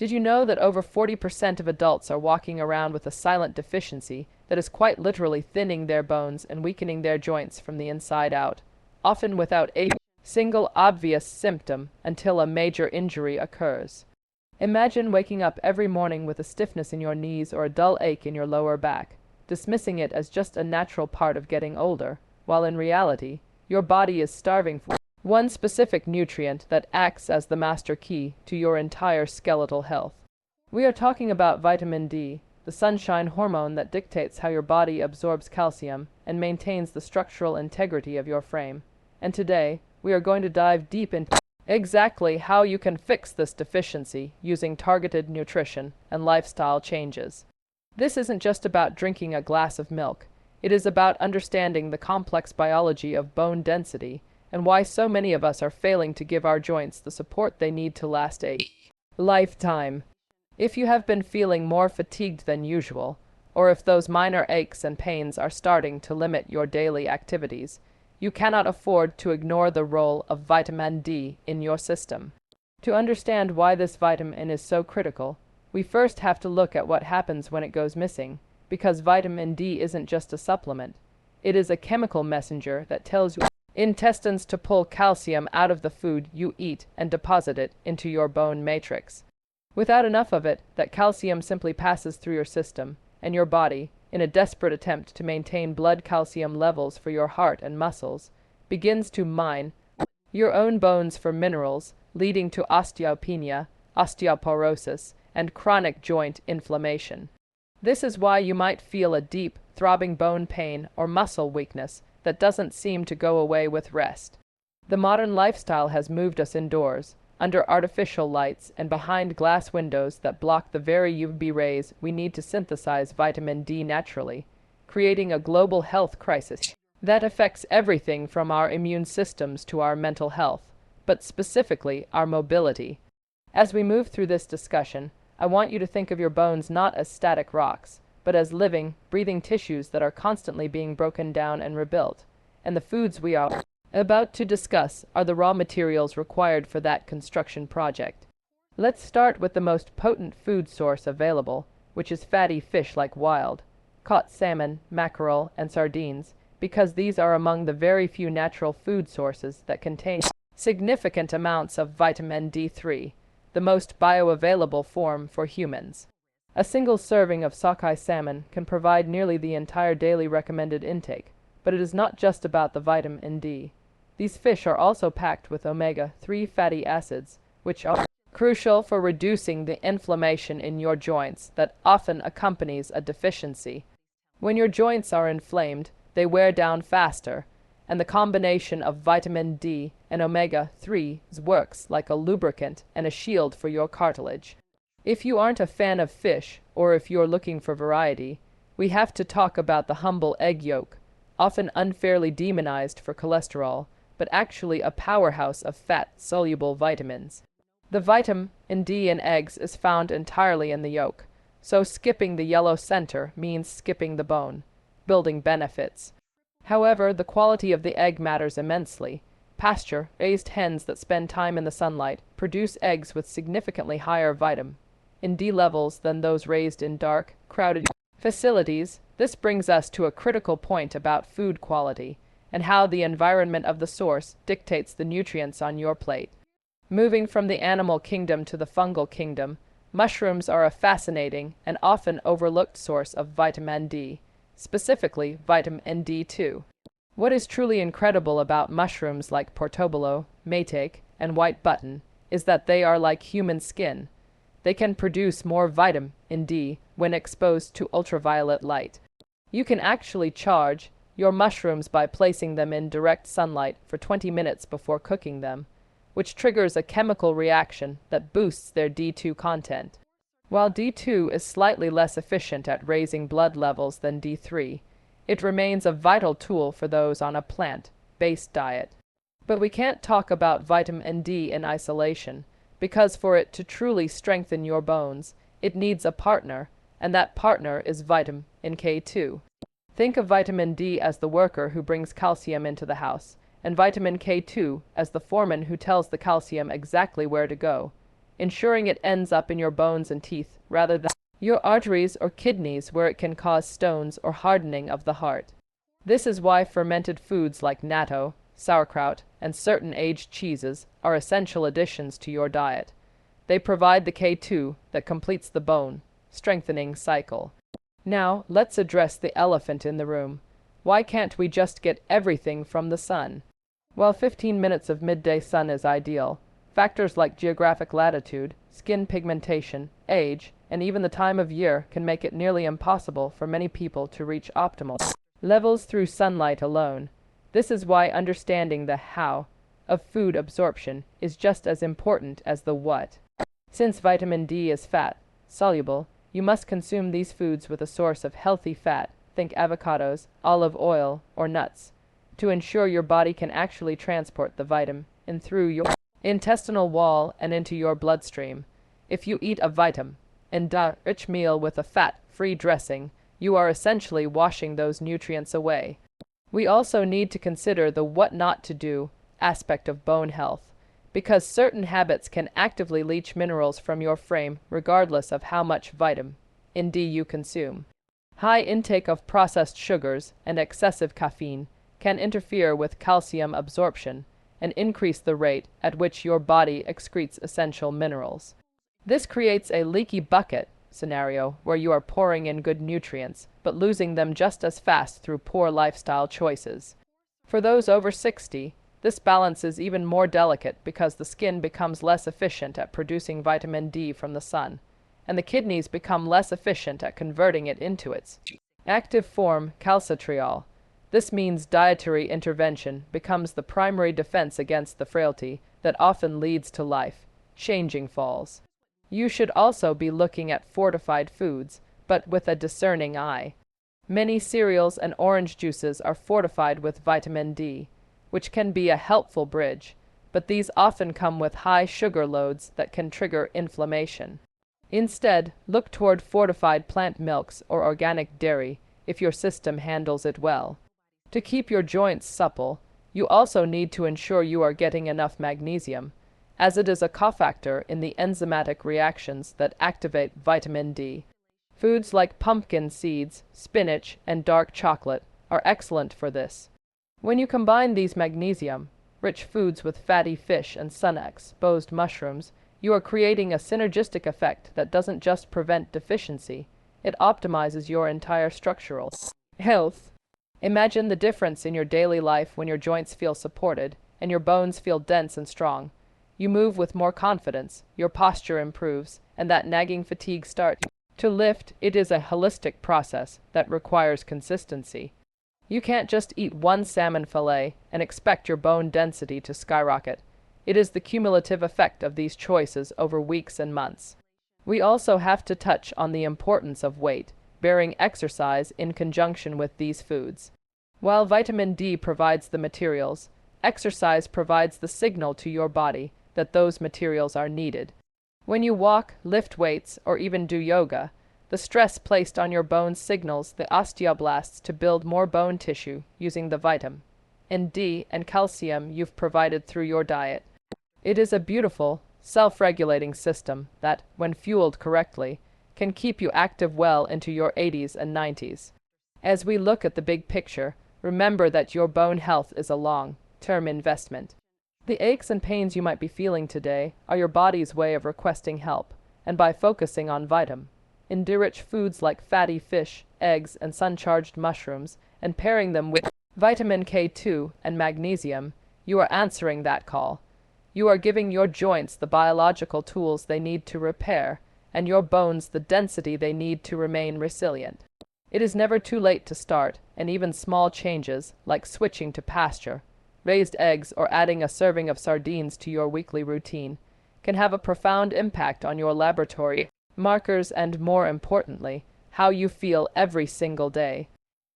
Did you know that over 40% of adults are walking around with a silent deficiency that is quite literally thinning their bones and weakening their joints from the inside out, often without a single obvious symptom until a major injury occurs? Imagine waking up every morning with a stiffness in your knees or a dull ache in your lower back, dismissing it as just a natural part of getting older, while in reality, your body is starving for one specific nutrient that acts as the master key to your entire skeletal health. We are talking about vitamin D, the sunshine hormone that dictates how your body absorbs calcium and maintains the structural integrity of your frame. And today, we are going to dive deep into exactly how you can fix this deficiency using targeted nutrition and lifestyle changes. This isn't just about drinking a glass of milk. It is about understanding the complex biology of bone density and why so many of us are failing to give our joints the support they need to last a lifetime. If you have been feeling more fatigued than usual, or if those minor aches and pains are starting to limit your daily activities, you cannot afford to ignore the role of vitamin D in your system. To understand why this vitamin is so critical, we first have to look at what happens when it goes missing, because vitamin D isn't just a supplement. It is a chemical messenger that tells your intestines to pull calcium out of the food you eat and deposit it into your bone matrix. Without enough of it, that calcium simply passes through your system, and your body, in a desperate attempt to maintain blood calcium levels for your heart and muscles, begins to mine your own bones for minerals, leading to osteopenia, osteoporosis, and chronic joint inflammation. This is why you might feel a deep, throbbing bone pain or muscle weakness that doesn't seem to go away with rest. The modern lifestyle has moved us indoors, under artificial lights and behind glass windows that block the very UV rays we need to synthesize vitamin D naturally, creating a global health crisis that affects everything from our immune systems to our mental health, but specifically our mobility. As we move through this discussion, I want you to think of your bones not as static rocks, but as living, breathing tissues that are constantly being broken down and rebuilt, and the foods we are about to discuss are the raw materials required for that construction project. Let's start with the most potent food source available, which is fatty fish like wild-caught salmon, mackerel, and sardines, because these are among the very few natural food sources that contain significant amounts of vitamin D3, the most bioavailable form for humans. A single serving of sockeye salmon can provide nearly the entire daily recommended intake, but it is not just about the vitamin D. These fish are also packed with omega-3 fatty acids, which are crucial for reducing the inflammation in your joints that often accompanies a deficiency. When your joints are inflamed, they wear down faster, and the combination of vitamin D and omega-3 works like a lubricant and a shield for your cartilage. If you aren't a fan of fish, or if you're looking for variety, we have to talk about the humble egg yolk, often unfairly demonized for cholesterol, but actually a powerhouse of fat-soluble vitamins. The vitamin D in eggs is found entirely in the yolk, so skipping the yellow center means skipping the bone building benefits. However, the quality of the egg matters immensely. Pasture-raised hens that spend time in the sunlight produce eggs with significantly higher vitamin D levels than those raised in dark, crowded facilities. This brings us to a critical point about food quality and how the environment of the source dictates the nutrients on your plate. Moving from the animal kingdom to the fungal kingdom, mushrooms are a fascinating and often overlooked source of vitamin D, specifically vitamin D2. What is truly incredible about mushrooms like portobello, maitake, and white button is that they are like human skin. They can produce more vitamin D when exposed to ultraviolet light. You can actually charge your mushrooms by placing them in direct sunlight for 20 minutes before cooking them, which triggers a chemical reaction that boosts their D2 content. While D2 is slightly less efficient at raising blood levels than D3, it remains a vital tool for those on a plant-based diet. But we can't talk about vitamin D in isolation, because for it to truly strengthen your bones, it needs a partner, and that partner is vitamin K2. Think of vitamin D as the worker who brings calcium into the house, and vitamin K2 as the foreman who tells the calcium exactly where to go. ensuring it ends up in your bones and teeth rather than your arteries or kidneys, where it can cause stones or hardening of the heart. This is why fermented foods like natto, sauerkraut, and certain aged cheeses are essential additions to your diet. They provide the K2 that completes the bone strengthening cycle. Now, let's address the elephant in the room. Why can't we just get everything from the sun? While 15 minutes of midday sun is ideal, factors like geographic latitude, skin pigmentation, age, and even the time of year can make it nearly impossible for many people to reach optimal levels through sunlight alone. This is why understanding the how of food absorption is just as important as the what. Since vitamin D is fat soluble, you must consume these foods with a source of healthy fat, think avocados, olive oil, or nuts, to ensure your body can actually transport the vitamin in through your intestinal wall and into your bloodstream. If you eat a vitamin rich meal with a fat-free dressing, you are essentially washing those nutrients away. We also need to consider the what not to do aspect of bone health, because certain habits can actively leach minerals from your frame regardless of how much vitamin D you consume. High intake of processed sugars and excessive caffeine can interfere with calcium absorption and increase the rate at which your body excretes essential minerals. This creates a leaky bucket scenario where you are pouring in good nutrients but losing them just as fast through poor lifestyle choices. For those over 60, this balance is even more delicate because the skin becomes less efficient at producing vitamin D from the sun, and the kidneys become less efficient at converting it into its active form, calcitriol. This means dietary intervention becomes the primary defense against the frailty that often leads to life-changing falls. You should also be looking at fortified foods, but with a discerning eye. Many cereals and orange juices are fortified with vitamin D, which can be a helpful bridge, but these often come with high sugar loads that can trigger inflammation. Instead, look toward fortified plant milks or organic dairy if your system handles it well. To keep your joints supple, you also need to ensure you are getting enough magnesium, as it is a cofactor in the enzymatic reactions that activate vitamin D. Foods like pumpkin seeds, spinach, and dark chocolate are excellent for this. When you combine these magnesium-rich foods with fatty fish and sun-exposed mushrooms, you are creating a synergistic effect that doesn't just prevent deficiency, it optimizes your entire structural health. Imagine the difference in your daily life when your joints feel supported and your bones feel dense and strong. You move with more confidence, your posture improves, and that nagging fatigue starts to lift. It is a holistic process that requires consistency. You can't just eat one salmon fillet and expect your bone density to skyrocket. It is the cumulative effect of these choices over weeks and months. We also have to touch on the importance of weight-bearing exercise in conjunction with these foods. While vitamin D provides the materials, exercise provides the signal to your body that those materials are needed. When you walk, lift weights, or even do yoga, the stress placed on your bones signals the osteoblasts to build more bone tissue using the vitamin D and calcium you've provided through your diet. It is a beautiful, self-regulating system that, when fueled correctly, can keep you active well into your 80s and 90s. As we look at the big picture, remember that your bone health is a long-term investment. The aches and pains you might be feeling today are your body's way of requesting help, and by focusing on vitamin D-rich foods like fatty fish, eggs, and sun-charged mushrooms, and pairing them with vitamin K2 and magnesium, you are answering that call. You are giving your joints the biological tools they need to repair, and your bones the density they need to remain resilient. It is never too late to start, and even small changes, like switching to pasture-raised eggs or adding a serving of sardines to your weekly routine, can have a profound impact on your laboratory markers and, more importantly, how you feel every single day.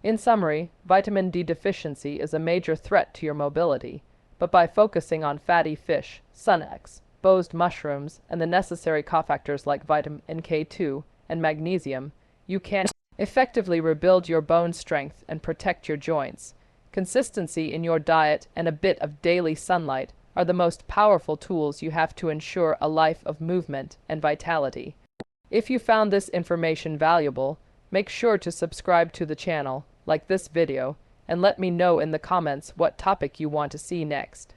In summary, vitamin D deficiency is a major threat to your mobility, but by focusing on fatty fish, sun-exposed mushrooms, and the necessary cofactors like vitamin K2 and magnesium, you can effectively rebuild your bone strength and protect your joints. Consistency in your diet and a bit of daily sunlight are the most powerful tools you have to ensure a life of movement and vitality. If you found this information valuable, make sure to subscribe to the channel, like this video, and let me know in the comments what topic you want to see next.